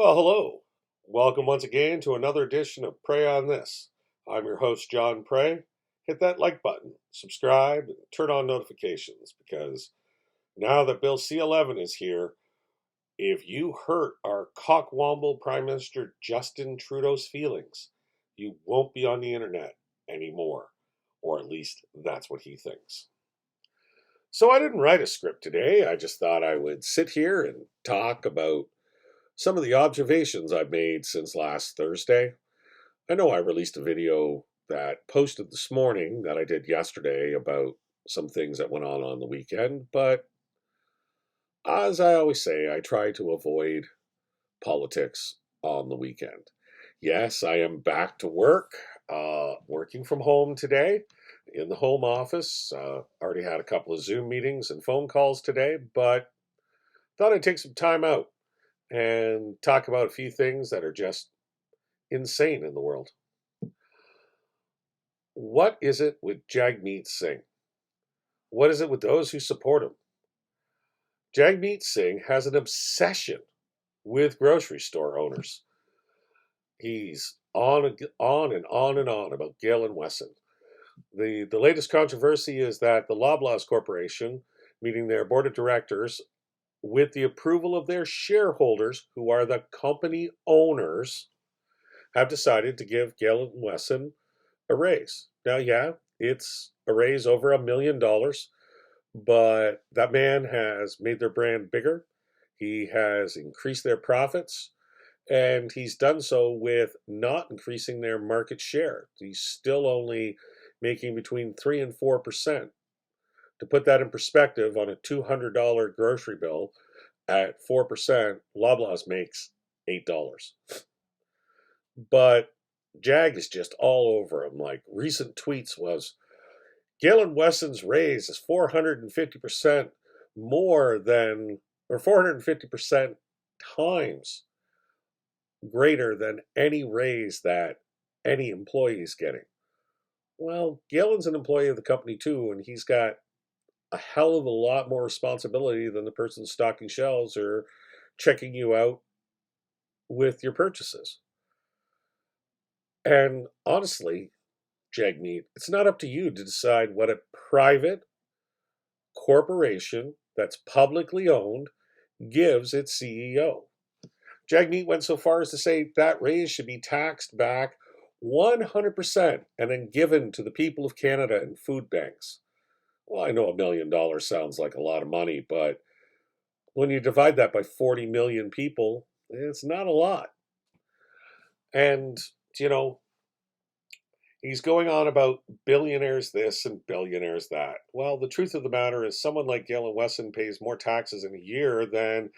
Well, hello. Welcome once again to another edition of Pray on This. I'm your host, John Pray. Hit that like button, subscribe, and turn on notifications because now that Bill C-11 is here, if you hurt our cockwomble Prime Minister Justin Trudeau's feelings, you won't be on the internet anymore. Or at least that's what he thinks. So I didn't write a script today. I just thought I would sit here and talk about some of the observations I've made since last Thursday. I know I released a video that posted this morning that I did yesterday about some things that went on the weekend, but as I always say, I try to avoid politics on the weekend. Yes, I am back to work, working from home today in the home office. Already had a couple of Zoom meetings and phone calls today, but thought I'd take some time out and talk about a few things that are just insane in the world. What is it with Jagmeet Singh? What is it with those who support him? Jagmeet Singh has an obsession with grocery store owners. He's on and on and on about Galen Wesson. The latest controversy is that the Loblaws Corporation, meeting their board of directors, with the approval of their shareholders, who are the company owners, have decided to give Galen Wesson a raise. Now, yeah, it's a raise over $1 million, but that man has made their brand bigger. He has increased their profits, and he's done so with not increasing their market share. He's still only making between 3 and 4%. To put that in perspective, on a $200 grocery bill at 4%, Loblaws makes $8. But Jag is just all over him. Like, recent tweets was, Galen Wesson's raise is 450% more than, or 450% times greater than any raise that any employee is getting. Well, Galen's an employee of the company too, and he's got a hell of a lot more responsibility than the person stocking shelves or checking you out with your purchases. And honestly, Jagmeet, it's not up to you to decide what a private corporation that's publicly owned gives its CEO. Jagmeet went so far as to say that raise should be taxed back 100% and then given to the people of Canada in food banks. Well, I know $1 million sounds like a lot of money, but when you divide that by 40 million people, it's not a lot. And, you know, he's going on about billionaires this and billionaires that. Well, the truth of the matter is someone like Galen Wesson pays more taxes in a year than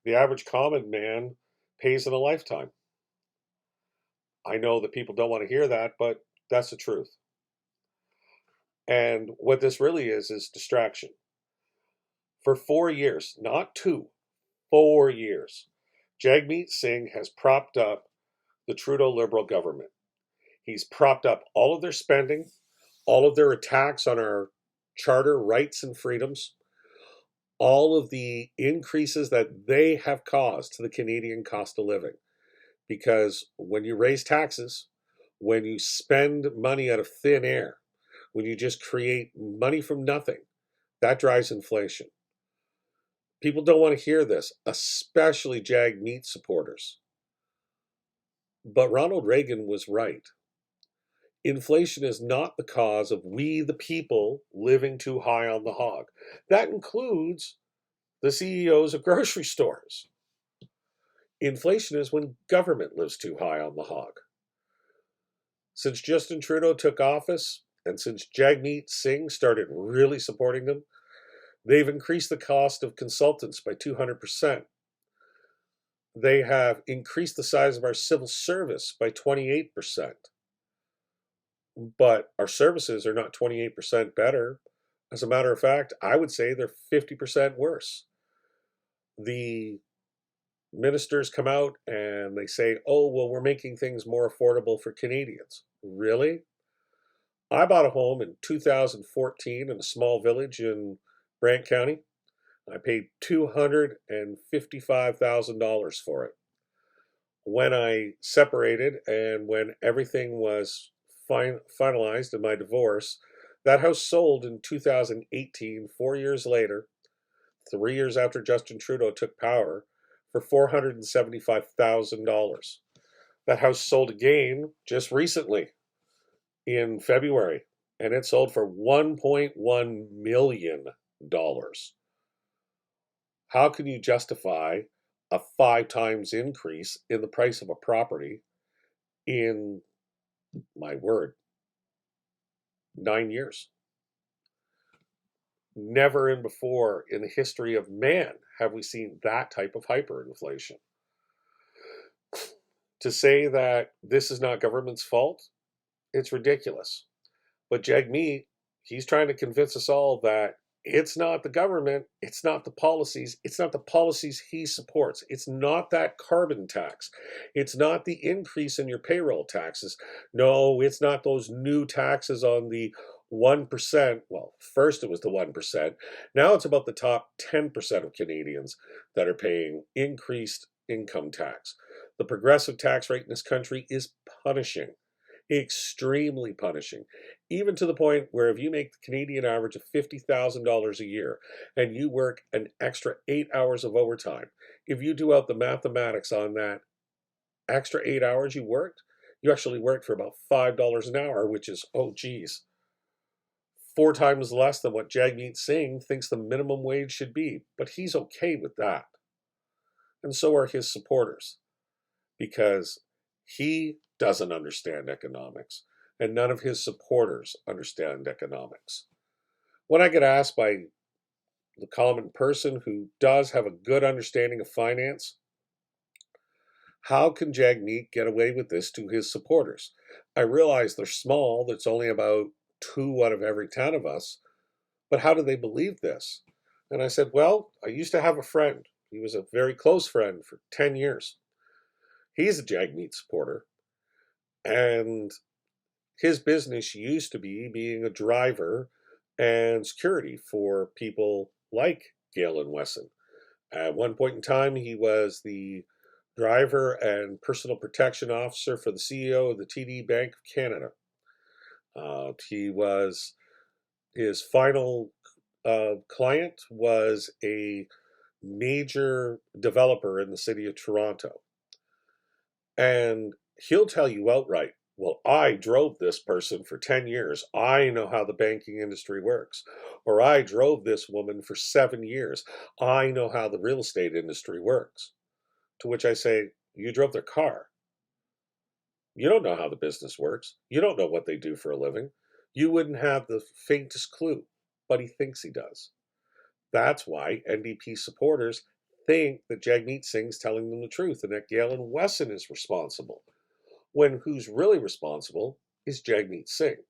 the average common man pays in a lifetime. I know that people don't want to hear that, but that's the truth. And what this really is distraction. For 4 years, not two, 4 years, Jagmeet Singh has propped up the Trudeau Liberal government. He's propped up all of their spending, all of their attacks on our charter rights and freedoms, all of the increases that they have caused to the Canadian cost of living. Because when you raise taxes, when you spend money out of thin air, when you just create money from nothing, that drives inflation. People don't want to hear this, especially Jagmeet supporters. But Ronald Reagan was right. Inflation is not the cause of we, the people, living too high on the hog. That includes the CEOs of grocery stores. Inflation is when government lives too high on the hog. Since Justin Trudeau took office, and since Jagmeet Singh started really supporting them, they've increased the cost of consultants by 200%. They have increased the size of our civil service by 28%. But our services are not 28% better. As a matter of fact, I would say they're 50% worse. The ministers come out and they say, oh, well, we're making things more affordable for Canadians. Really? I bought a home in 2014 in a small village in Brant County. I paid $255,000 for it. When I separated and when everything was finalized in my divorce, that house sold in 2018, 4 years later, 3 years after Justin Trudeau took power, for $475,000. That house sold again just recently in February, and it sold for $1.1 million. How can you justify a 5 times increase in the price of a property in, my word, 9 years? Never in before in the history of man have we seen that type of hyperinflation. To say that this is not government's fault, it's ridiculous. But Jagmeet, he's trying to convince us all that it's not the government, it's not the policies he supports. It's not that carbon tax. It's not the increase in your payroll taxes. No, it's not those new taxes on the 1%. Well, first it was the 1%. Now it's about the top 10% of Canadians that are paying increased income tax. The progressive tax rate in this country is punishing, extremely punishing, even to the point where if you make the Canadian average of $50,000 a year and you work an extra 8 hours of overtime, if you do out the mathematics on that extra 8 hours you worked, you actually worked for about $5 an hour, which is, oh geez, 4 times less than what Jagmeet Singh thinks the minimum wage should be. But he's okay with that. And so are his supporters, because he doesn't understand economics, and none of his supporters understand economics. When I get asked by the common person who does have a good understanding of finance, how can Jagmeet get away with this to his supporters? I realize they're small, that's only about 2 out of every 10 of us, but how do they believe this? And I said, well, I used to have a friend. He was a very close friend for 10 years. He's a Jagmeet supporter, and his business used to be being a driver and security for people like Galen Wesson. At one point in time, he was the driver and personal protection officer for the CEO of the TD Bank of Canada. His final client was a major developer in the city of Toronto. And he'll tell you outright, well, I drove this person for 10 years. I know how the banking industry works. Or I drove this woman for 7 years. I know how the real estate industry works. To which I say, you drove their car. You don't know how the business works. You don't know what they do for a living. You wouldn't have the faintest clue, but he thinks he does. That's why NDP supporters think that Jagmeet Singh's telling them the truth and that Galen Wesson is responsible, when who's really responsible is Jagmeet Singh.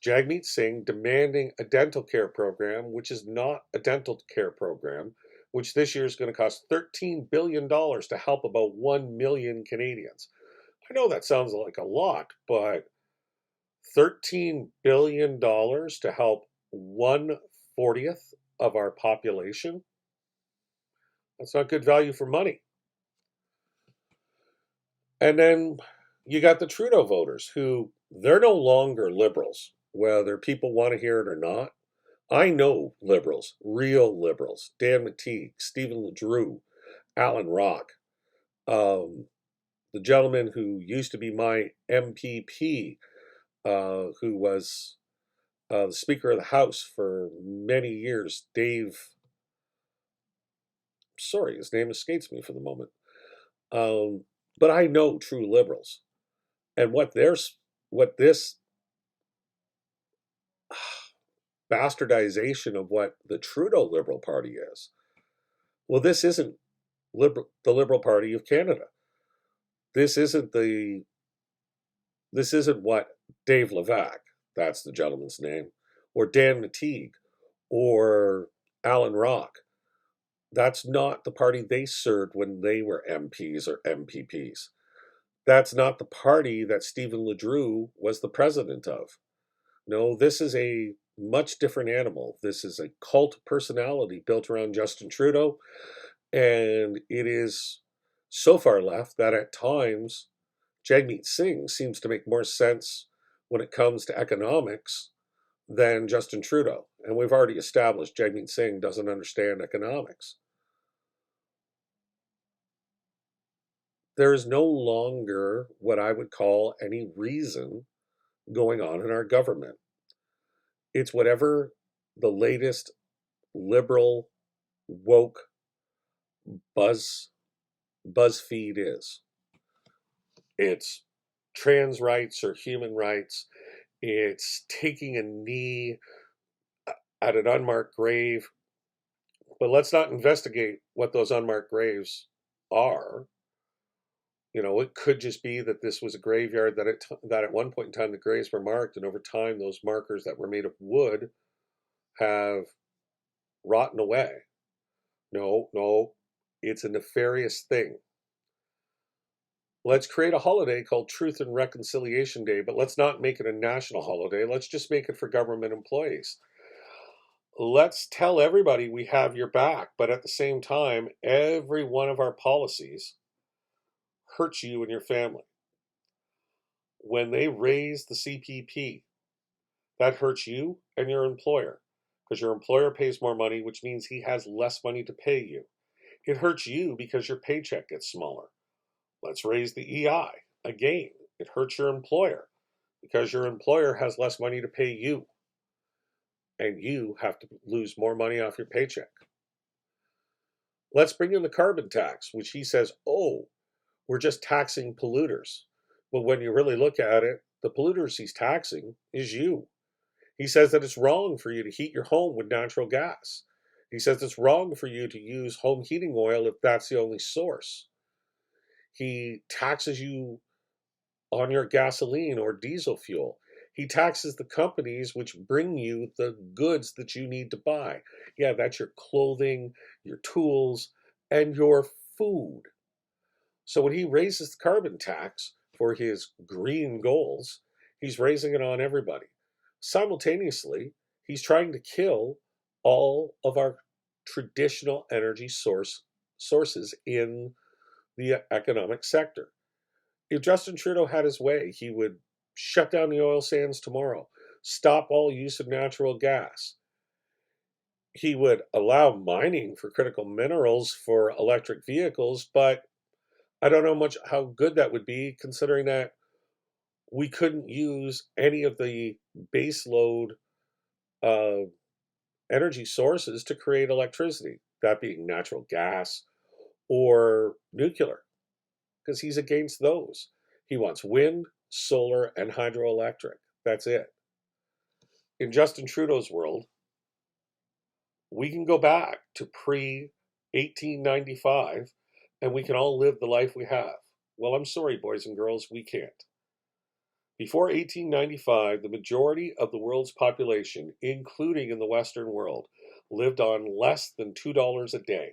Jagmeet Singh demanding a dental care program, which is not a dental care program, which this year is going to cost $13 billion to help about 1 million Canadians. I know that sounds like a lot, but $13 billion to help 1/40th of our population? That's not good value for money. And then you got the Trudeau voters who they're no longer liberals, whether people want to hear it or not. I know liberals, real liberals, Dan McTeague, Stephen LeDrew, Alan Rock, the gentleman who used to be my MPP, who was the Speaker of the House for many years, sorry, his name escapes me for the moment. But I know true liberals. And what this bastardization of what the Trudeau Liberal Party is. Well, this isn't the Liberal Party of Canada. This isn't what Dave Levac, that's the gentleman's name, or Dan McTeague, or Alan Rock. That's not the party they served when they were MPs or MPPs. That's not the party that Stephen LeDrew was the president of. No, this is a much different animal. This is a cult personality built around Justin Trudeau, and it is So far left that at times Jagmeet Singh seems to make more sense when it comes to economics than Justin Trudeau. And we've already established Jagmeet Singh doesn't understand economics. There is no longer what I would call any reason going on in our government. It's whatever the latest liberal woke buzz BuzzFeed is. It's trans rights or human rights. It's taking a knee at an unmarked grave. But let's not investigate what those unmarked graves are. It could just be that this was a graveyard that at one point in time the graves were marked, and over time those markers that were made of wood have rotten away. No, it's a nefarious thing. Let's create a holiday called Truth and Reconciliation Day, but let's not make it a national holiday. Let's just make it for government employees. Let's tell everybody we have your back, but at the same time, every one of our policies hurts you and your family. When they raise the CPP, that hurts you and your employer, because your employer pays more money, which means he has less money to pay you. It hurts you because your paycheck gets smaller. Let's raise the EI. Again, it hurts your employer because your employer has less money to pay you, and you have to lose more money off your paycheck. Let's bring in the carbon tax, which he says, we're just taxing polluters. But when you really look at it, the polluters he's taxing is you. He says that it's wrong for you to heat your home with natural gas. He says it's wrong for you to use home heating oil if that's the only source. He taxes you on your gasoline or diesel fuel. He taxes the companies which bring you the goods that you need to buy. Yeah, that's your clothing, your tools, and your food. So when he raises the carbon tax for his green goals, he's raising it on everybody. Simultaneously, he's trying to kill all of our traditional energy sources in the economic sector. If Justin Trudeau had his way, he would shut down the oil sands tomorrow, stop all use of natural gas. He would allow mining for critical minerals for electric vehicles, but I don't know how good that would be, considering that we couldn't use any of the base load energy sources to create electricity, that being natural gas or nuclear, because he's against those. He wants wind, solar, and hydroelectric. That's it. In Justin Trudeau's world, we can go back to pre 1895 and we can all live the life we have. Well, I'm sorry, boys and girls, we can't. Before 1895, the majority of the world's population, including in the Western world, lived on less than $2 a day.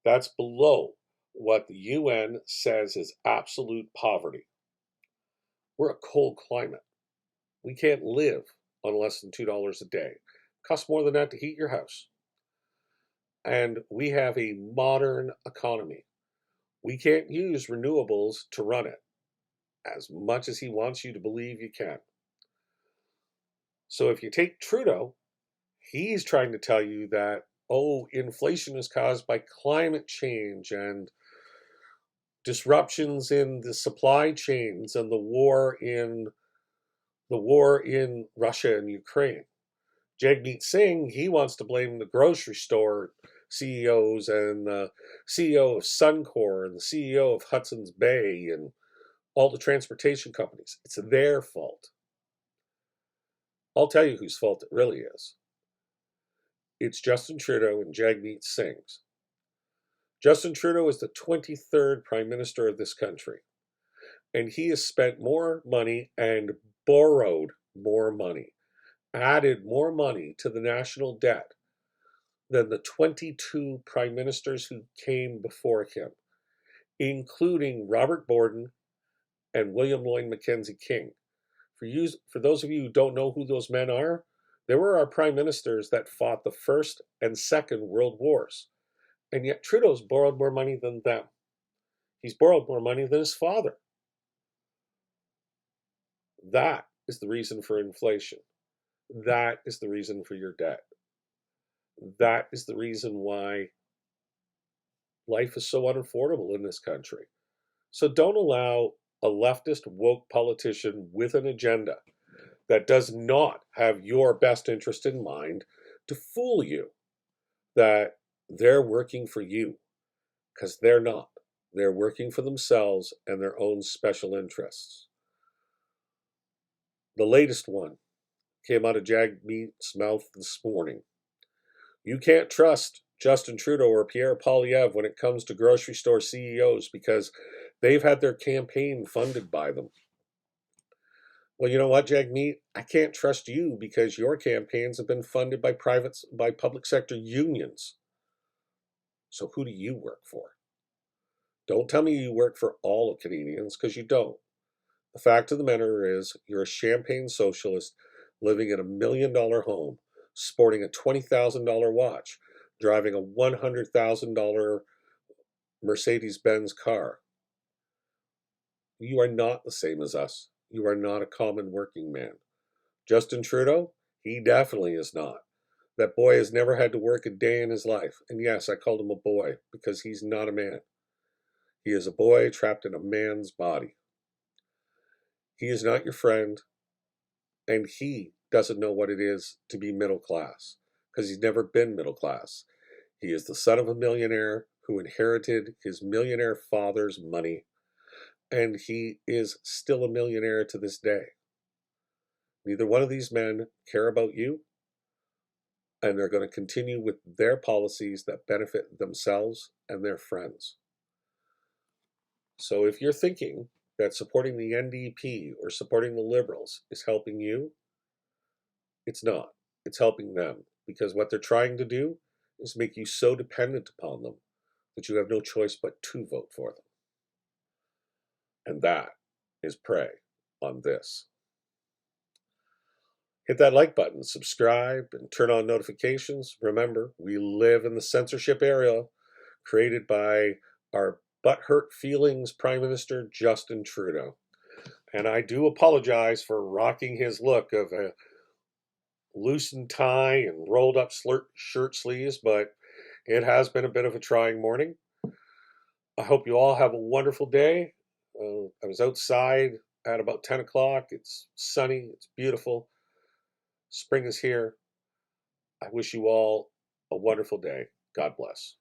That's below what the UN says is absolute poverty. We're a cold climate. We can't live on less than $2 a day. It costs more than that to heat your house. And we have a modern economy. We can't use renewables to run it, as much as he wants you to believe you can. So if you take Trudeau, he's trying to tell you that, inflation is caused by climate change and disruptions in the supply chains and the war in Russia and Ukraine. Jagmeet Singh, he wants to blame the grocery store CEOs and the CEO of Suncor and the CEO of Hudson's Bay and all the transportation companies. It's their fault. I'll tell you whose fault it really is. It's Justin Trudeau and Jagmeet Singh's. Justin Trudeau is the 23rd Prime Minister of this country, and he has spent more money and borrowed more money, added more money to the national debt than the 22 Prime Ministers who came before him, including Robert Borden and William Lloyd Mackenzie King. For those of you who don't know who those men are, they were our prime ministers that fought the First and Second World Wars. And yet Trudeau's borrowed more money than them. He's borrowed more money than his father. That is the reason for inflation. That is the reason for your debt. That is the reason why life is so unaffordable in this country. So don't allow a leftist woke politician with an agenda that does not have your best interest in mind to fool you that they're working for you, because they're not. They're working for themselves and their own special interests. The latest one came out of Jagmeet's mouth this morning. You can't trust Justin Trudeau or Pierre Poilievre when it comes to grocery store CEOs because they've had their campaign funded by them. Well, you know what, Jagmeet? I can't trust you because your campaigns have been funded by public sector unions. So who do you work for? Don't tell me you work for all of Canadians, because you don't. The fact of the matter is, you're a champagne socialist living in $1 million home, sporting a $20,000 watch, driving a $100,000 Mercedes-Benz car. You are not the same as us. You are not a common working man. Justin Trudeau, he definitely is not. That boy has never had to work a day in his life. And yes, I called him a boy because he's not a man. He is a boy trapped in a man's body. He is not your friend, and he doesn't know what it is to be middle class because he's never been middle class. He is the son of a millionaire who inherited his millionaire father's money, and he is still a millionaire to this day. Neither one of these men care about you, and they're going to continue with their policies that benefit themselves and their friends. So if you're thinking that supporting the NDP or supporting the Liberals is helping you, it's not. It's helping them, because what they're trying to do is make you so dependent upon them that you have no choice but to vote for them. And that is prey on this. Hit that like button, subscribe, and turn on notifications. Remember, we live in the censorship era created by our butthurt feelings Prime Minister Justin Trudeau. And I do apologize for rocking his look of a loosened tie and rolled up shirt sleeves, but it has been a bit of a trying morning. I hope you all have a wonderful day. I was outside at about 10 o'clock. It's sunny. It's beautiful. Spring is here. I wish you all a wonderful day. God bless.